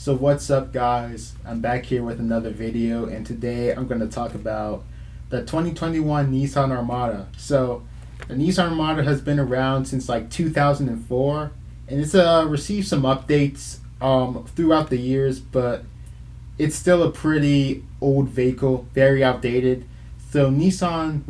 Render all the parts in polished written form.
So what's up, guys? I'm back here with another video, and today I'm going to talk about the 2021 Nissan Armada. So the Nissan Armada has been around since like 2004, and it's received some updates throughout the years, but it's still a pretty old vehicle, very outdated. So Nissan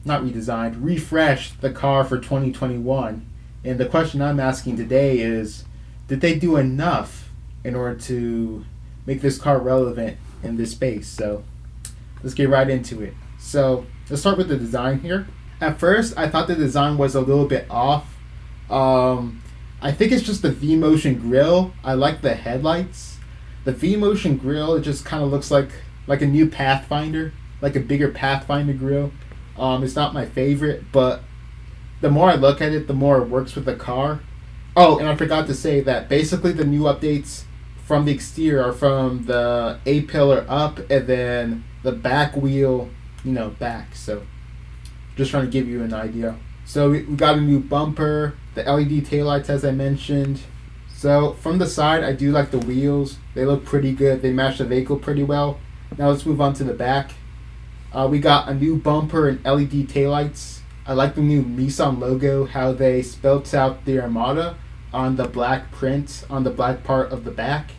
not redesigned, refreshed the car for 2021, and the question I'm asking today is, did they do enough in order to make this car relevant in this space? So let's get right into it. So let's start with the design here. At first, I thought the design was a little bit off. I think it's just the V-Motion grille. I like the headlights. The V-Motion grille, it just kind of looks like a new Pathfinder, like a bigger Pathfinder grille. It's not my favorite, but the more I look at it, the more it works with the car. Oh, and I forgot to say that basically the new updates from the exterior are from the A-pillar up and then the back wheel, back. So just trying to give you an idea. So we got a new bumper, the LED taillights as I mentioned. So from the side, I do like the wheels. They look pretty good. They match the vehicle pretty well. Now let's move on to the back. We got a new bumper and LED taillights. I like the new Nissan logo, how they spelt out the Armada on the black print on the black part of the back.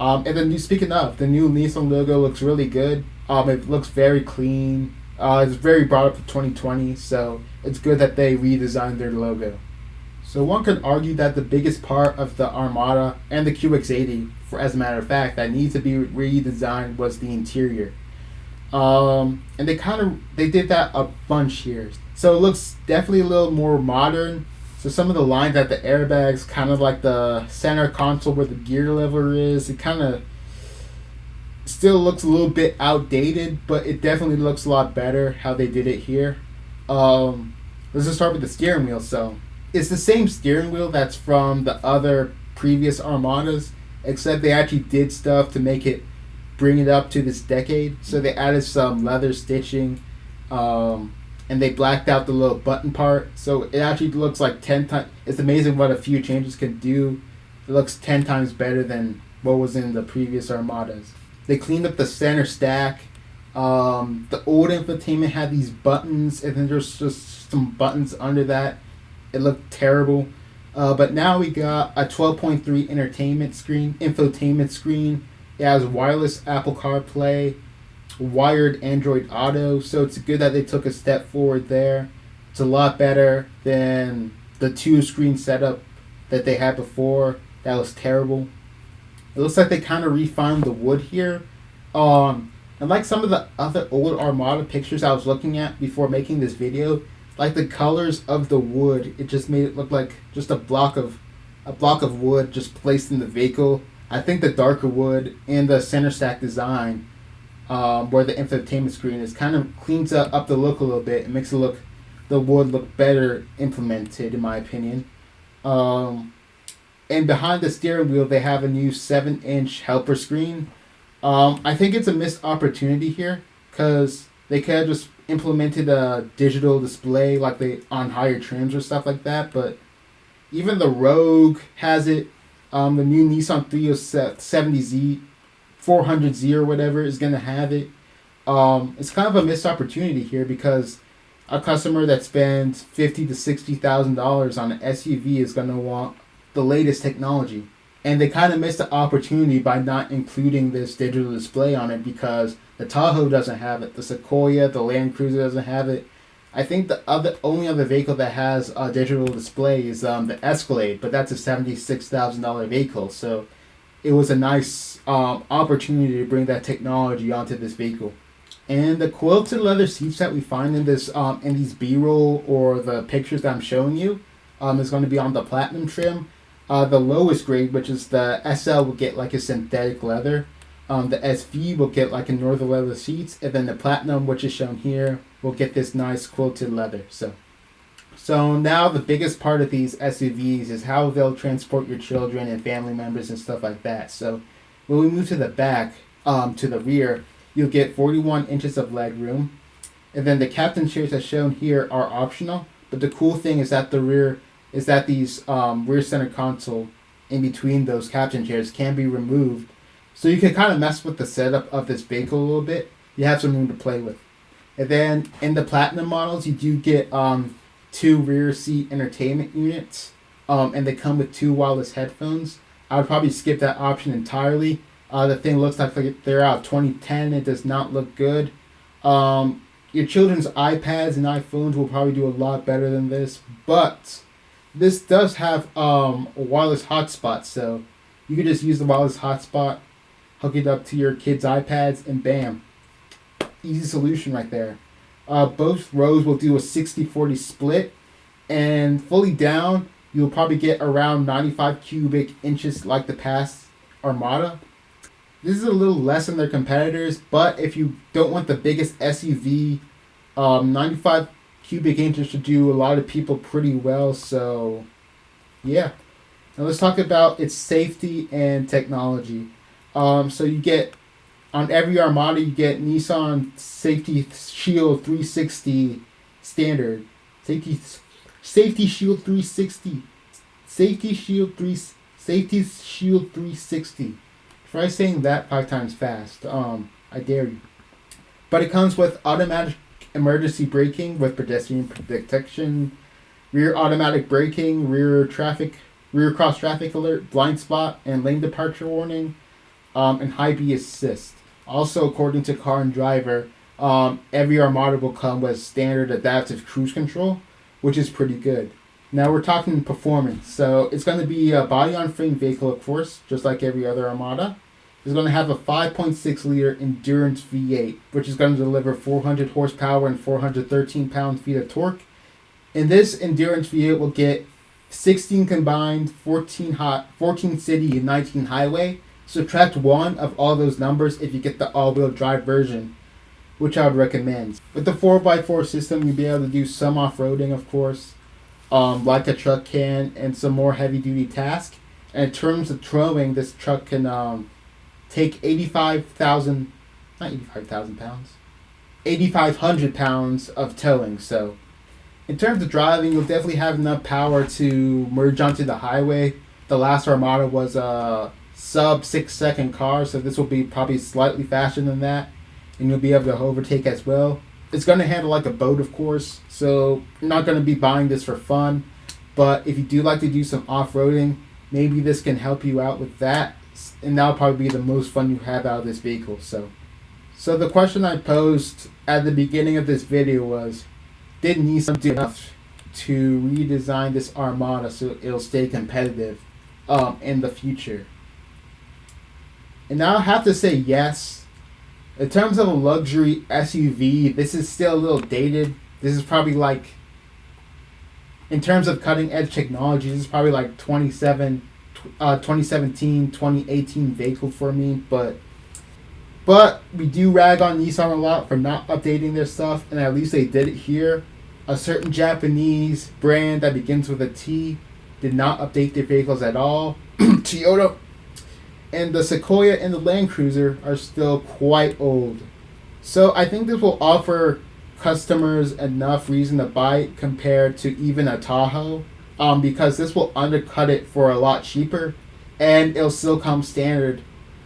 And then speaking of, the new Nissan logo looks really good. It looks very clean. It's very brought up to 2020, so it's good that they redesigned their logo. So one could argue that the biggest part of the Armada and the QX80, as a matter of fact, that needs to be redesigned was the interior. And they did that a bunch here. So it looks definitely a little more modern. So some of the lines at the airbags, kind of like the center console where the gear lever is, it kind of still looks a little bit outdated, but it definitely looks a lot better how they did it here. Let's just start with the steering wheel. So it's the same steering wheel that's from the other previous Armadas, except they actually did stuff to make it bring it up to this decade. So they added some leather stitching, and they blacked out the little button part, so it actually looks like 10 times. It's amazing what a few changes can do. It looks 10 times better than what was in the previous Armadas. They cleaned up the center stack. The old infotainment had these buttons, and then there's just some buttons under that. It looked terrible. But now we got a 12.3 infotainment screen. It has wireless Apple CarPlay, wired Android Auto, so it's good that they took a step forward there. It's a lot better than the 2-screen setup that they had before. That was terrible. It looks like they kind of refined the wood here. And like some of the other old Armada pictures I was looking at before making this video, like the colors of the wood, it just made it look like just a block of wood just placed in the vehicle. I think the darker wood and the center stack design, where the infotainment screen is, kind of cleans up the look a little bit. It makes the wood look better implemented, in my opinion. And behind the steering wheel, they have a new 7-inch helper screen. I think it's a missed opportunity here, because they could have just implemented a digital display like they on higher trims or stuff like that. But even the Rogue has it. The new Nissan 370Z, 400Z or whatever is going to have it. It's kind of a missed opportunity here, because a customer that spends $50,000 to $60,000 on an SUV is going to want the latest technology. And they kind of missed the opportunity by not including this digital display on it, because the Tahoe doesn't have it, the Sequoia, the Land Cruiser doesn't have it. I think the only other vehicle that has a digital display is the Escalade, but that's a $76,000 vehicle. So it was a nice opportunity to bring that technology onto this vehicle. And the quilted leather seats that we find in this in these B-roll or the pictures that I'm showing you is going to be on the Platinum trim. The lowest grade, which is the SL, will get like a synthetic leather. The SV will get like a northern leather seats, and then the Platinum, which is shown here, will get this nice quilted leather. So now the biggest part of these SUVs is how they'll transport your children and family members and stuff like that. So when we move to the back, to the rear, you'll get 41 inches of leg room. And then the captain chairs as shown here are optional. But the cool thing is that these rear center console in between those captain chairs can be removed. So you can kind of mess with the setup of this vehicle a little bit. You have some room to play with. And then in the Platinum models, you do get 2 rear seat entertainment units. And they come with 2 wireless headphones. I would probably skip that option entirely. The thing looks like they're out of 2010. It does not look good. Your children's iPads and iPhones will probably do a lot better than this, but this does have a wireless hotspot, so you can just use the wireless hotspot, hook it up to your kids' iPads, and bam. Easy solution right there. Both rows will do a 60-40 split, and fully down, you'll probably get around 95 cubic inches like the past Armada. This is a little less than their competitors, but if you don't want the biggest SUV, 95 cubic inches should do a lot of people pretty well. So, yeah. Now let's talk about its safety and technology. So you get, on every Armada, you get Nissan Safety Shield 360 standard. Safety Shield 360. Safety Shield 360. Try saying that 5 times fast. I dare you. But it comes with automatic emergency braking with pedestrian detection, rear automatic braking, rear cross traffic alert, blind spot, and lane departure warning, and high beam assist. Also, according to Car and Driver, every Armada will come with standard adaptive cruise control, which is pretty good. Now we're talking performance. So it's going to be a body-on-frame vehicle, of course, just like every other Armada. It's going to have a 5.6 liter Endurance V8, which is going to deliver 400 horsepower and 413 pound-feet of torque. And this Endurance V8 will get 16 combined, 14 city, and 19 highway. Subtract 1 of all those numbers if you get the all-wheel drive version, which I would recommend. With the 4x4 system, you'll be able to do some off-roading, of course, like a truck can, and some more heavy-duty tasks. And in terms of towing, this truck can take 8,500 pounds of towing. So in terms of driving, you'll definitely have enough power to merge onto the highway. The last Armada was a sub 6-second car, so this will be probably slightly faster than that, and you'll be able to overtake as well. It's going to handle like a boat, of course, so you're not going to be buying this for fun, but if you do like to do some off-roading, maybe this can help you out with that, and that'll probably be the most fun you have out of this vehicle. So the question I posed at the beginning of this video was, did Nissan do enough to redesign this Armada so it'll stay competitive in the future? And I'll have to say yes. In terms of a luxury SUV, this is still a little dated. This is probably like, in terms of cutting edge technology, this is probably like 2017, 2018 vehicle for me. But we do rag on Nissan a lot for not updating their stuff, and at least they did it here. A certain Japanese brand that begins with a T did not update their vehicles at all. Toyota. And the Sequoia and the Land Cruiser are still quite old. So I think this will offer customers enough reason to buy it compared to even a Tahoe, because this will undercut it for a lot cheaper, and it'll still come standard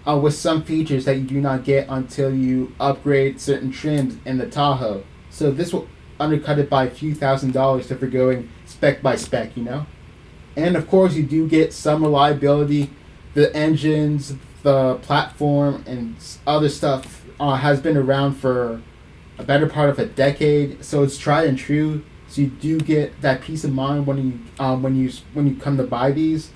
with some features that you do not get until you upgrade certain trims in the Tahoe. So this will undercut it by a few $1,000s if you're going spec by spec, you know? And of course you do get some reliability. The engines, the platform, and other stuff has been around for a better part of a decade, so it's tried and true. So you do get that peace of mind when you come to buy these.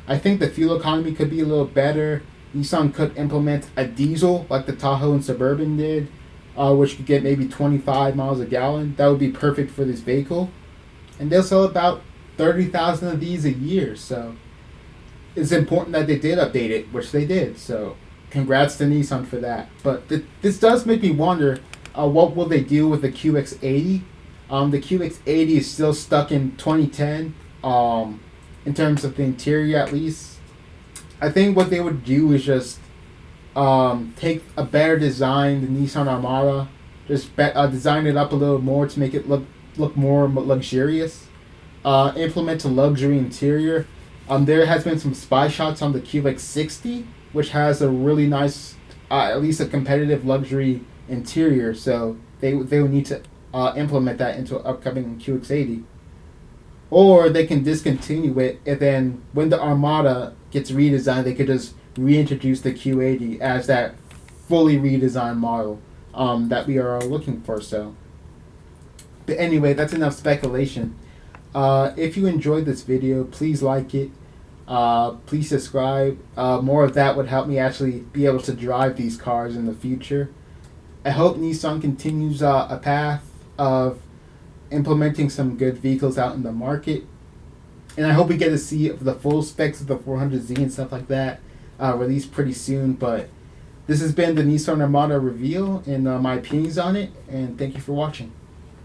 I think the fuel economy could be a little better. Nissan could implement a diesel like the Tahoe and Suburban did, which could get maybe 25 miles a gallon. That would be perfect for this vehicle, and they'll sell about 30,000 of these a year. So it's important that they did update it, which they did. So congrats to Nissan for that. But this does make me wonder, what will they do with the QX80? The QX80 is still stuck in 2010, in terms of the interior at least. I think what they would do is just take a better design, the Nissan Armada, just design it up a little more to make it look more luxurious. Implement a luxury interior. There has been some spy shots on the QX60, which has a really nice, at least a competitive luxury interior. So they would need to implement that into an upcoming QX80, or they can discontinue it, and then when the Armada gets redesigned, they could just reintroduce the Q80 as that fully redesigned model that we are looking for. So, but anyway, that's enough speculation. If you enjoyed this video, please like it. Please subscribe. More of that would help me actually be able to drive these cars in the future. I hope Nissan continues a path of implementing some good vehicles out in the market. And I hope we get to see the full specs of the 400Z and stuff like that released pretty soon. But this has been the Nissan Armada reveal and my opinions on it. And thank you for watching.